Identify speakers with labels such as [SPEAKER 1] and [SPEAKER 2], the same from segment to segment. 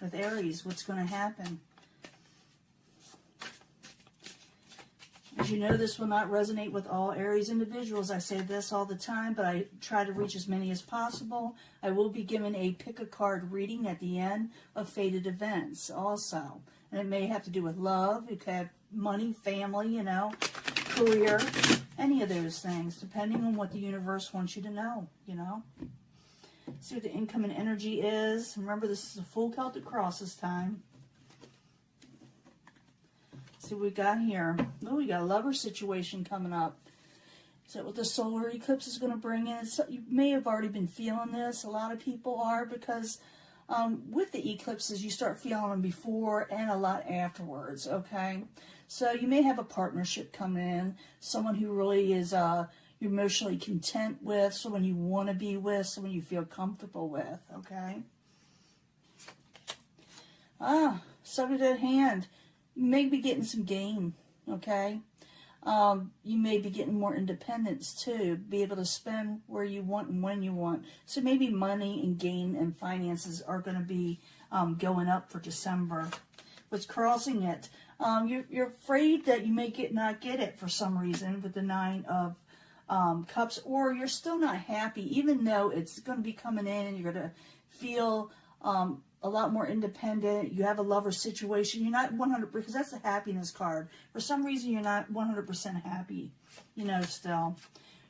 [SPEAKER 1] with Aries. What's going to happen? As you know, this will not resonate with all Aries individuals. I say this all the time, but I try to reach as many as possible. I will be giving a pick a card reading at the end of fated events also. And it may have to do with love, it could have money, family, you know, career, any of those things, depending on what the universe wants you to know, you know. See what the incoming energy is. Remember, this is a full Celtic cross this time. See what we got here. Oh, we got a lover situation coming up. Is that what the solar eclipse is going to bring in? You may have already been feeling this. A lot of people are, because with the eclipses, you start feeling them before and a lot afterwards, okay? So you may have a partnership coming in, someone who really is you're emotionally content with, someone you want to be with, someone you feel comfortable with, okay? Subject at hand. You may be getting some gain, okay? You may be getting more independence too, be able to spend where you want and when you want. So maybe money and gain and finances are going to be going up for December. What's crossing it? You're afraid that you may not get it for some reason with the Nine of Cups, or you're still not happy, even though it's going to be coming in and you're going to feel a lot more independent. You have a lover situation. You're not 100%, because that's a happiness card. For some reason, you're not 100% happy, you know, still.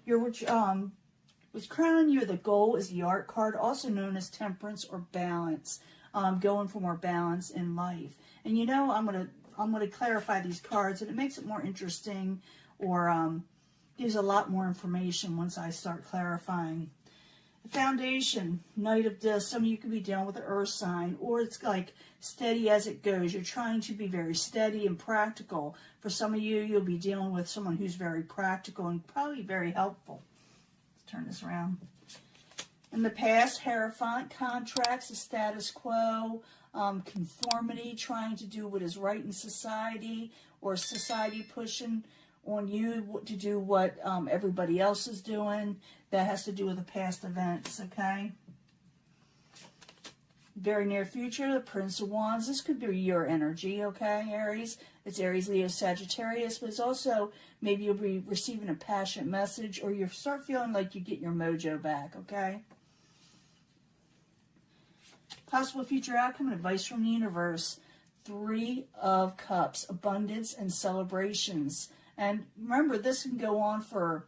[SPEAKER 1] With crowning you, the goal is the art card, also known as temperance or balance, going for more balance in life. And you know, I'm gonna clarify these cards, and it makes it more interesting, or gives a lot more information once I start clarifying. The foundation, Knight of Discs. Some of you could be dealing with an earth sign, or it's like steady as it goes. You're trying to be very steady and practical. For some of you, you'll be dealing with someone who's very practical and probably very helpful. Let's turn this around. In the past, Hierophant, contracts, the status quo, conformity, trying to do what is right in society, or society pushing on you to do what everybody else is doing. That has to do with the past events, okay? Very near future, the Prince of Wands. This could be your energy, okay, Aries? It's Aries, Leo, Sagittarius, but it's also maybe you'll be receiving a passionate message, or you start feeling like you get your mojo back, okay? Possible future outcome and advice from the universe. Three of Cups, abundance and celebrations. And remember, this can go on for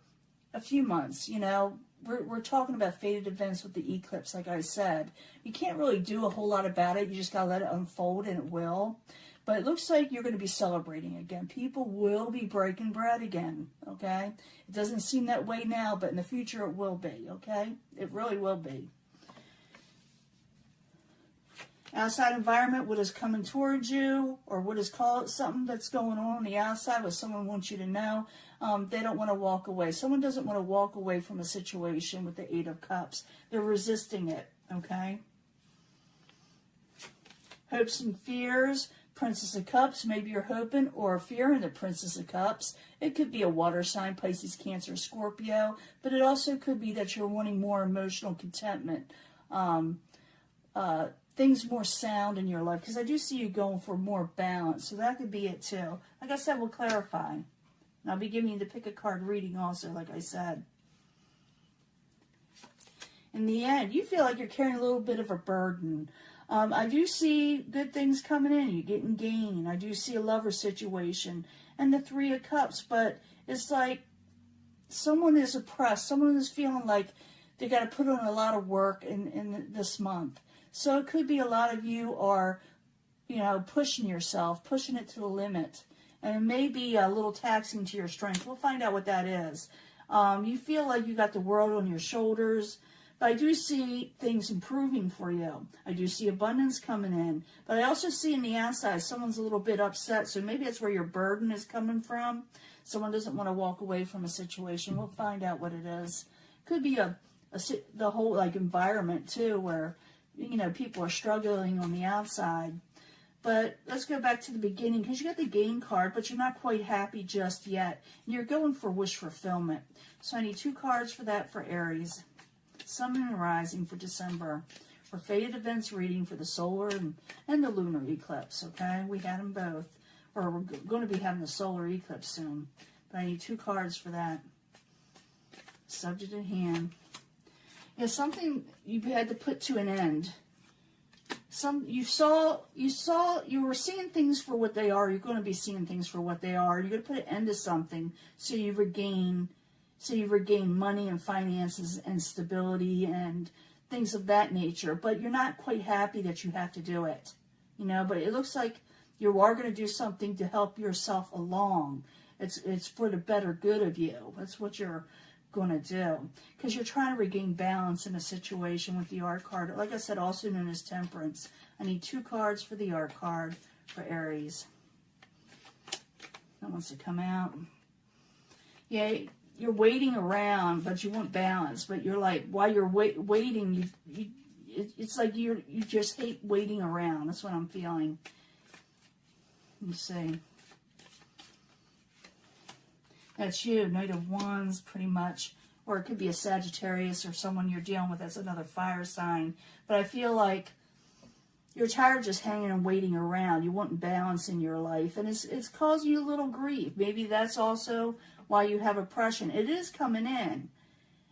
[SPEAKER 1] a few months, you know. We're talking about fated events with the eclipse, like I said. You can't really do a whole lot about it. You just got to let it unfold, and it will. But it looks like you're going to be celebrating again. People will be breaking bread again, okay? It doesn't seem that way now, but in the future it will be, okay? It really will be. Outside environment, what is coming towards you, or what is called something that's going on the outside, what someone wants you to know. They don't want to walk away. Someone doesn't want to walk away from a situation with the Eight of Cups. They're resisting it, okay? Hopes and fears, Princess of Cups. Maybe you're hoping or fearing the Princess of Cups. It could be a water sign, Pisces, Cancer, Scorpio, but it also could be that you're wanting more emotional contentment, things more sound in your life, because I do see you going for more balance, so that could be it too. Like I said, we'll clarify. And I'll be giving you the pick a card reading also, like I said. In the end, you feel like you're carrying a little bit of a burden. I do see good things coming in. You're getting gain. I do see a lover situation. And the Three of Cups, but it's like someone is oppressed. Someone is feeling like they got to put on a lot of work in this month. So it could be a lot of you are, you know, pushing yourself, pushing it to the limit. And it may be a little taxing to your strength. We'll find out what that is. You feel like you got the world on your shoulders. But I do see things improving for you. I do see abundance coming in. But I also see in the outside, someone's a little bit upset. So maybe that's where your burden is coming from. Someone doesn't want to walk away from a situation. We'll find out what it is. Could be the whole like environment too, where, you know, people are struggling on the outside. But let's go back to the beginning, because you got the gain card, but you're not quite happy just yet. And you're going for wish fulfillment. So I need 2 cards for that for Aries. Sun, Moon, and Rising for December. for Fated Events reading for the solar and the lunar eclipse, okay? We had them both. Or we're going to be having the solar eclipse soon. But I need 2 cards for that. Subject at hand. Yeah, something you had to put to an end. You were seeing things for what they are. You're going to be seeing things for what they are. You're going to put an end to something so you regain money and finances and stability and things of that nature. But you're not quite happy that you have to do it, you know. But it looks like you are going to do something to help yourself along. It's for the better good of you. That's what you're going to do, because you're trying to regain balance in a situation with the art card. Like I said, also known as Temperance. I need 2 cards for the art card for Aries. That wants to come out. Yeah, you're waiting around, but you want balance. But you're like, while you're waiting, it's like you just hate waiting around. That's what I'm feeling. Let me see. That's you, Knight of Wands, pretty much. Or it could be a Sagittarius or someone you're dealing with that's another fire sign. But I feel like you're tired of just hanging and waiting around. You want balance in your life. And it's causing you a little grief. Maybe that's also why you have oppression. It is coming in.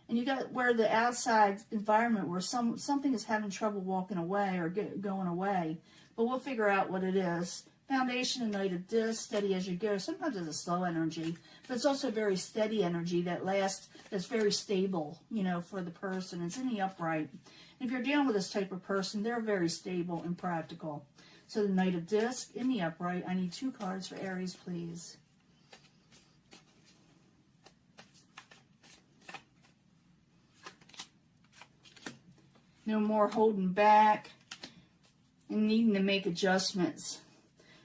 [SPEAKER 1] And you got where the outside environment where something is having trouble walking away or going away. But we'll figure out what it is. Foundation and Knight of Discs, steady as you go. Sometimes it's a slow energy, but it's also a very steady energy that lasts, that's very stable, you know, for the person. It's in the upright. And if you're dealing with this type of person, they're very stable and practical. So the Knight of Discs in the upright. I need 2 cards for Aries, please. No more holding back and needing to make adjustments.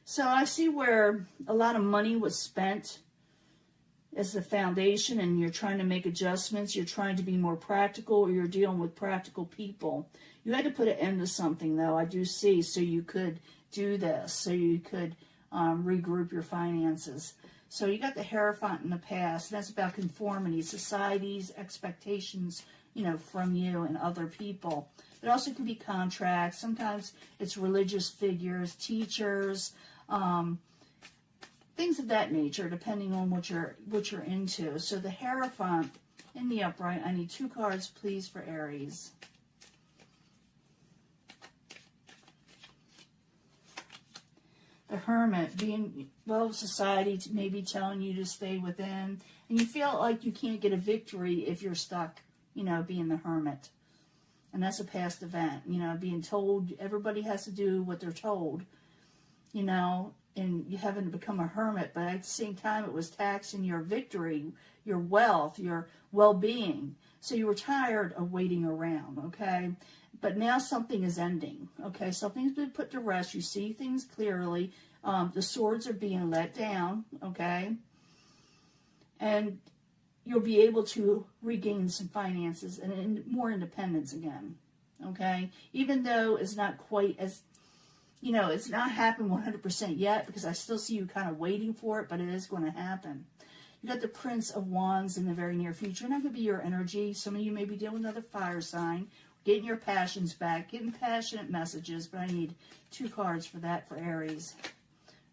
[SPEAKER 1] So I see where a lot of money was spent as the foundation and you're trying to make adjustments. You're trying to be more practical, or you're dealing with practical people. You had to put an end to something, though, I do see, so you could do this, so you could regroup your finances. So you got the Hierophant in the past. That's about conformity, society's expectations, you know, from you and other people. It also could be contracts. Sometimes it's religious figures, teachers, things of that nature, depending on what you're into. So the Hierophant in the upright. I need 2 cards, please, for Aries. The Hermit, being, well, society maybe telling you to stay within, and you feel like you can't get a victory if you're stuck, you know, being the Hermit. And that's a past event, you know, being told everybody has to do what they're told, you know, and you having to become a hermit. But at the same time, it was taxing your victory, your wealth, your well-being. So you were tired of waiting around, okay? But now something is ending, okay? Something's been put to rest. You see things clearly. The swords are being let down, okay? And you'll be able to regain some finances and more independence again, okay? Even though it's not quite as, you know, it's not happened 100% yet, because I still see you kind of waiting for it, but it is going to happen. You got the Prince of Wands in the very near future, and that could be your energy. Some of you may be dealing with another fire sign, getting your passions back, getting passionate messages, but I need 2 cards for that for Aries.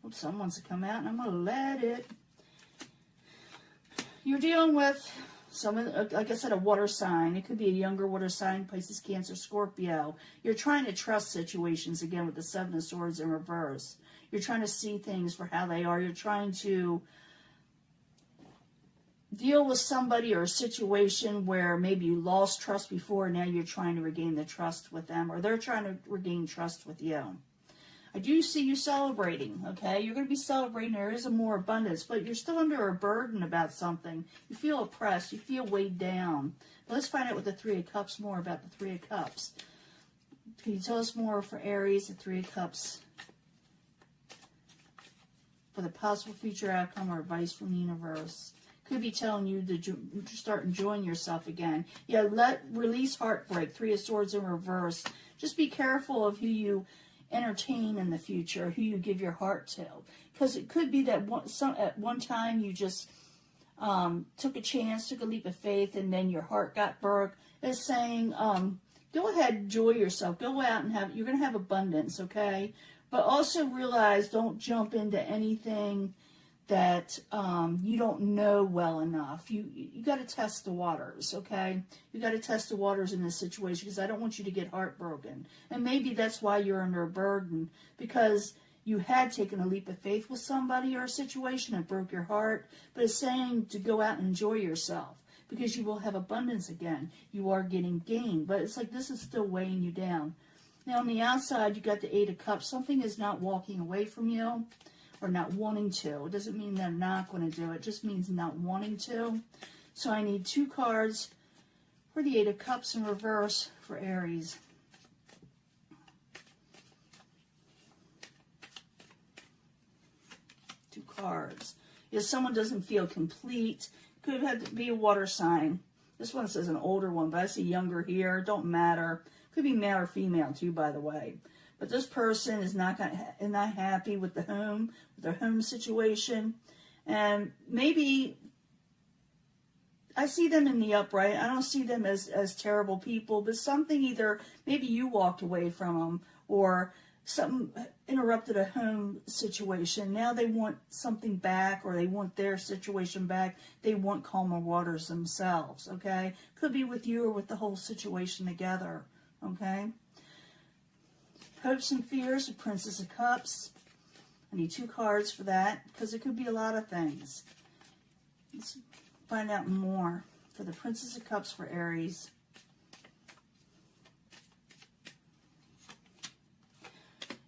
[SPEAKER 1] Oops, someone wants to come out, and I'm going to let it. You're dealing with someone, like I said, a water sign. It could be a younger water sign, Pisces, Cancer, Scorpio. You're trying to trust situations again with the 7 of Swords in reverse. You're trying to see things for how they are. You're trying to deal with somebody or a situation where maybe you lost trust before, and now you're trying to regain the trust with them, or they're trying to regain trust with you. I do see you celebrating, okay? You're going to be celebrating. There is a more abundance, but you're still under a burden about something. You feel oppressed. You feel weighed down. But let's find out with the 3 of Cups more about the 3 of Cups. Can you tell us more for Aries, the 3 of Cups, for the possible future outcome or advice from the universe? Could be telling you to start enjoying yourself again. Yeah, release heartbreak. 3 of Swords in reverse. Just be careful of who you entertain in the future, who you give your heart to, because it could be that at one time you just took a chance, took a leap of faith, and then your heart got broke. It's saying go ahead, enjoy yourself. Go out and you're going to have abundance, okay? But also realize, don't jump into anything that you don't know well enough. You got to test the waters, okay? You got to test the waters in this situation, because I don't want you to get heartbroken. And maybe that's why you're under a burden, because you had taken a leap of faith with somebody or a situation that broke your heart. But it's saying to go out and enjoy yourself, because you will have abundance again. You are getting gain, but it's like this is still weighing you down. Now on the outside, you got the 8 of Cups. Something is not walking away from you, or not wanting to. It doesn't mean they're not going to do it. It just means not wanting to. So I need 2 cards for the 8 of Cups in reverse for Aries. Two cards. If someone doesn't feel complete, could have to be a water sign. This one says an older one, but I see younger here. Don't matter. Could be male or female too, by the way. But this person is not happy with their home situation, and maybe I see them in the upright. I don't see them as terrible people, but something, either maybe you walked away from them, or something interrupted a home situation. Now they want something back, or they want their situation back. They want calmer waters themselves, okay? Could be with you or with the whole situation together, okay? Hopes and fears, the Princess of Cups. I need 2 cards for that, because it could be a lot of things. Let's find out more for the Princess of Cups for Aries.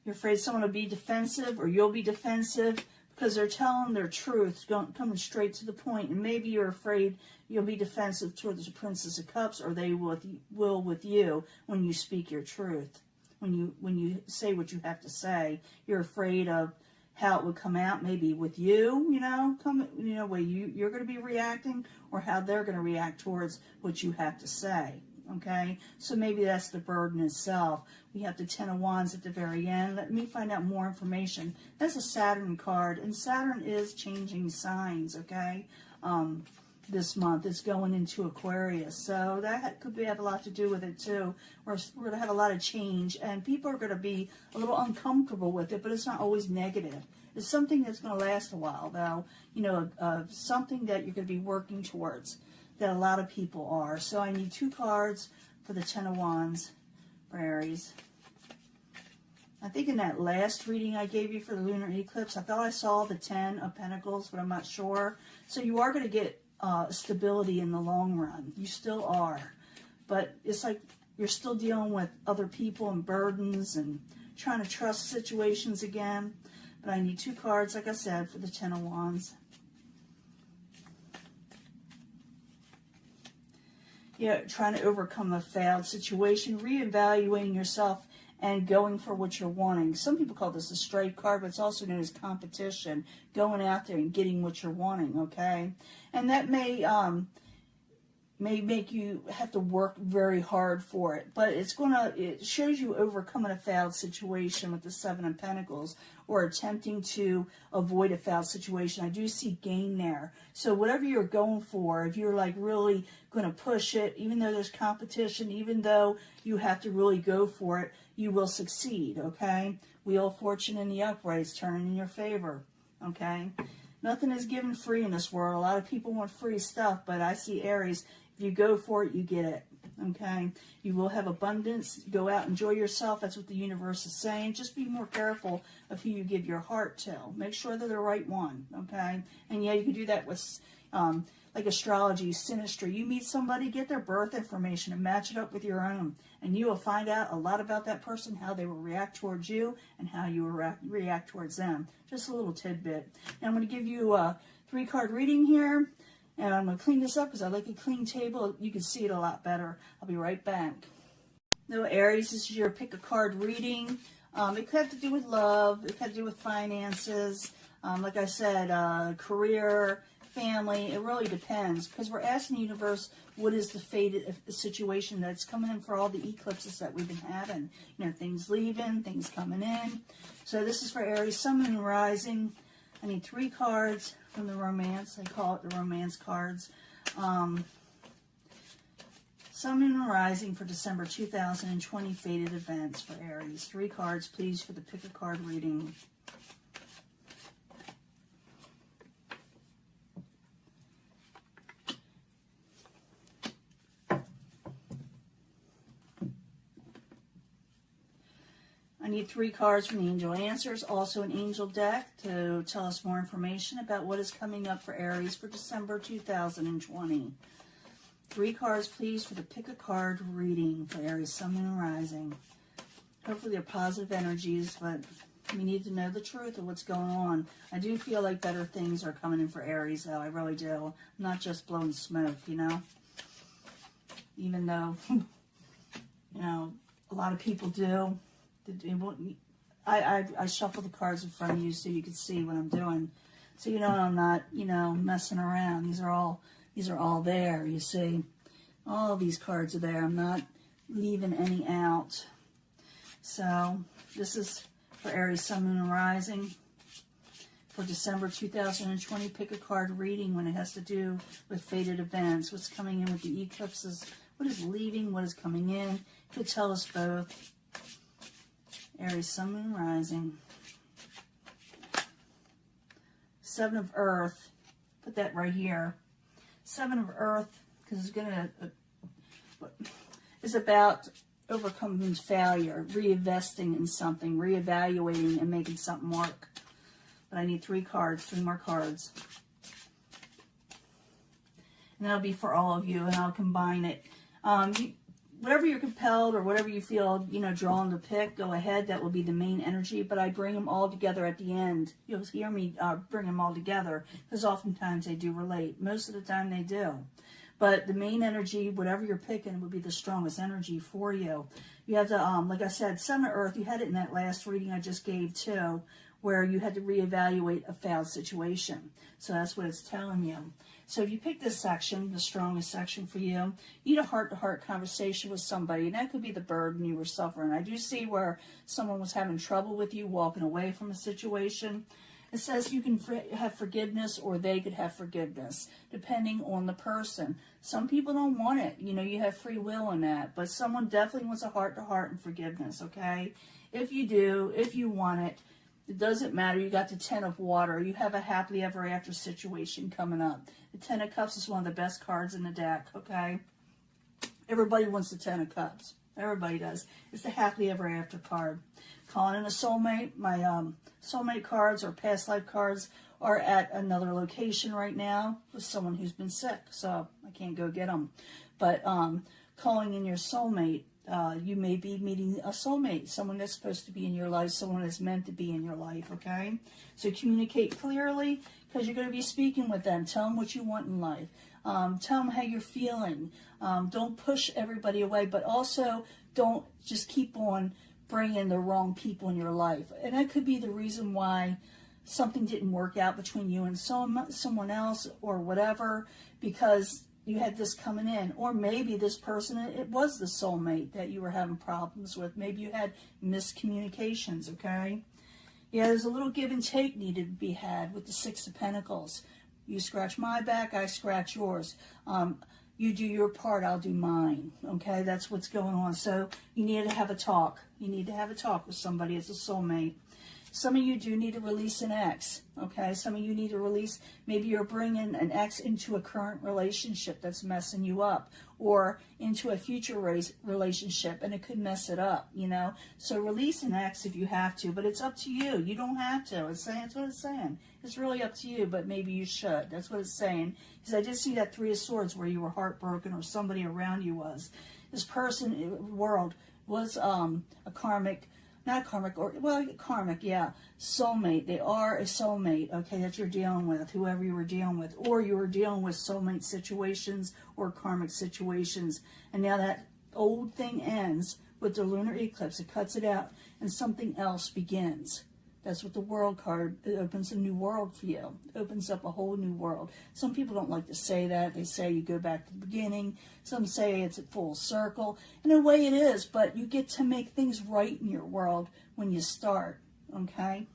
[SPEAKER 1] You're afraid someone will be defensive, or you'll be defensive, because they're telling their truth, coming straight to the point. And maybe you're afraid you'll be defensive towards the Princess of Cups, or they will with you when you speak your truth. When you say what you have to say, you're afraid of how it would come out, maybe with you, way you're going to be reacting, or how they're going to react towards what you have to say, okay? So maybe that's the burden itself. We have the 10 of Wands at the very end. Let me find out more information. That's a Saturn card, and Saturn is changing signs, okay? This month it's going into Aquarius, so that could have a lot to do with it too. We're going to have a lot of change, and people are going to be a little uncomfortable with it, but it's not always negative. It's something that's going to last a while, though. Something that you're going to be working towards, that a lot of people are. So I need 2 cards for the 10 of Wands for Aries. I think in that last reading I gave you for the lunar eclipse, I thought I saw the 10 of Pentacles, but I'm not sure. So you are going to get stability in the long run. You still are. But it's like you're still dealing with other people and burdens and trying to trust situations again. But I need 2 cards, like I said, for the 10 of Wands. Yeah, trying to overcome a failed situation, reevaluating yourself, and going for what you're wanting. Some people call this a straight card, but it's also known as competition, going out there and getting what you're wanting, okay? And that may make you have to work very hard for it, but it shows you overcoming a failed situation with the 7 of Pentacles, or attempting to avoid a failed situation. I do see gain there. So whatever you're going for, if you're like really going to push it, even though there's competition, even though you have to really go for it, you will succeed, okay? Wheel of Fortune in the uprights turning in your favor, okay? Nothing is given free in this world. A lot of people want free stuff, but I see Aries, if you go for it, you get it, okay? You will have abundance. Go out, enjoy yourself. That's what the universe is saying. Just be more careful of who you give your heart to. Make sure they're the right one, okay? And yeah, you can do that with like astrology, synastry. You meet somebody, get their birth information and match it up with your own. And you will find out a lot about that person, how they will react towards you, and how you will react towards them. Just a little tidbit. Now I'm going to give you a 3-card reading here. And I'm going to clean this up because I like a clean table. You can see it a lot better. I'll be right back. No, Aries, this is your pick a card reading. It could have to do with love. It could have to do with finances. Like I said, career, family. It really depends, because we're asking the universe, what is the fated situation that's coming in for all the eclipses that we've been having. Things leaving, things coming in. So this is for Aries, Sun, Moon, Rising. I need 3 cards from the romance. I call it the romance cards. Sun, Moon, and Rising for December 2020 fated events for Aries. 3 cards, please, for the pick a card reading. I need 3 cards from the Angel Answers, also an angel deck to tell us more information about what is coming up for Aries for December 2020. 3 cards, please, for the pick a card reading for Aries, Sun, Moon, and Rising. Hopefully they're positive energies, but we need to know the truth of what's going on. I do feel like better things are coming in for Aries, though. I really do. I'm not just blowing smoke, you know? Even though, you know, a lot of people do. I shuffle the cards in front of you so you can see what I'm doing. So you know I'm not, you know, messing around. These are all there, you see. All of these cards are there. I'm not leaving any out. So this is for Aries, Sun, Moon, and Rising for December 2020. Pick a card reading when it has to do with fated events. What's coming in with the eclipses? What is leaving? What is coming in? Could tell us both. Aries, Sun, Moon, and Rising. 7 of Earth. Put that right here. 7 of Earth, because it's gonna is about overcoming failure, reinvesting in something, reevaluating, and making something work. But I need 3 cards, 3 more cards. And that'll be for all of you, and I'll combine it. Whatever you're compelled or whatever you feel, you know, drawn to pick, go ahead. That will be the main energy, but I bring them all together at the end. You'll hear me bring them all together because oftentimes they do relate. Most of the time they do. But the main energy, whatever you're picking, would be the strongest energy for you. You have to, like I said, 7 of Earth, you had it in that last reading I just gave too, where you had to reevaluate a failed situation. So that's what it's telling you. So if you pick this section, the strongest section for you, you need a heart-to-heart conversation with somebody. And that could be the burden you were suffering. I do see where someone was having trouble with you, walking away from a situation. It says you can have forgiveness or they could have forgiveness, depending on the person. Some people don't want it. You know, you have free will in that. But someone definitely wants a heart-to-heart and forgiveness, okay? If you do, if you want it, it doesn't matter. You got the 10 of Water. You have a happily ever after situation coming up. The 10 of Cups is one of the best cards in the deck, okay? Everybody wants the 10 of Cups. Everybody does. It's the happily ever after card. Calling in a soulmate. My soulmate cards or past life cards are at another location right now with someone who's been sick, so I can't go get them. But calling in your soulmate. You may be meeting a soulmate, someone that's supposed to be in your life, someone that's meant to be in your life, okay? So communicate clearly because you're going to be speaking with them. Tell them what you want in life. Tell them how you're feeling. Don't push everybody away, but also don't just keep on bringing the wrong people in your life. And that could be the reason why something didn't work out between you and someone else or whatever, because you had this coming in, or maybe this person, it was the soulmate that you were having problems with. Maybe you had miscommunications, okay? Yeah, there's a little give and take needed to be had with the 6 of Pentacles. You scratch my back, I scratch yours. You do your part, I'll do mine, okay? That's what's going on. So you need to have a talk. You need to have a talk with somebody as a soulmate. Some of you do need to release an ex, okay? Some of you need to release, maybe you're bringing an ex into a current relationship that's messing you up, or into a future relationship, and it could mess it up, you know? So release an ex if you have to, but it's up to you. You don't have to. That's what it's saying. It's really up to you, but maybe you should. That's what it's saying. Because I did see that 3 of Swords where you were heartbroken or somebody around you was. This person, world, was a karmic, not karmic, or, well, karmic, yeah, soulmate. They are a soulmate, okay, that you're dealing with, whoever you were dealing with, or you were dealing with soulmate situations or karmic situations. And now that old thing ends with the lunar eclipse. It cuts it out, and something else begins. That's what the World card, it opens a new world for you. It opens up a whole new world. Some people don't like to say that. They say you go back to the beginning. Some say it's a full circle. In a way it is, but you get to make things right in your world when you start, okay?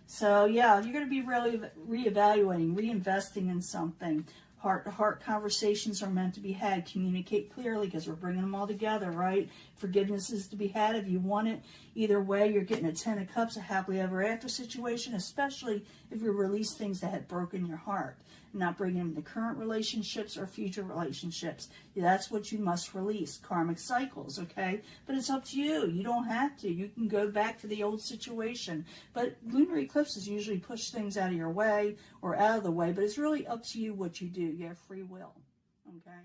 [SPEAKER 1] So, yeah, you're going to be really reevaluating, reinvesting in something. Heart-to-heart conversations are meant to be had. Communicate clearly because we're bringing them all together, right? Forgiveness is to be had if you want it. Either way, you're getting a 10 of Cups, a happily ever after situation, especially if you release things that had broken your heart. Not bringing them to current relationships or future relationships. That's what you must release. Karmic cycles, okay? But it's up to you. You don't have to. You can go back to the old situation. But lunar eclipses usually push things out of your way or out of the way. But it's really up to you what you do. You have free will, okay?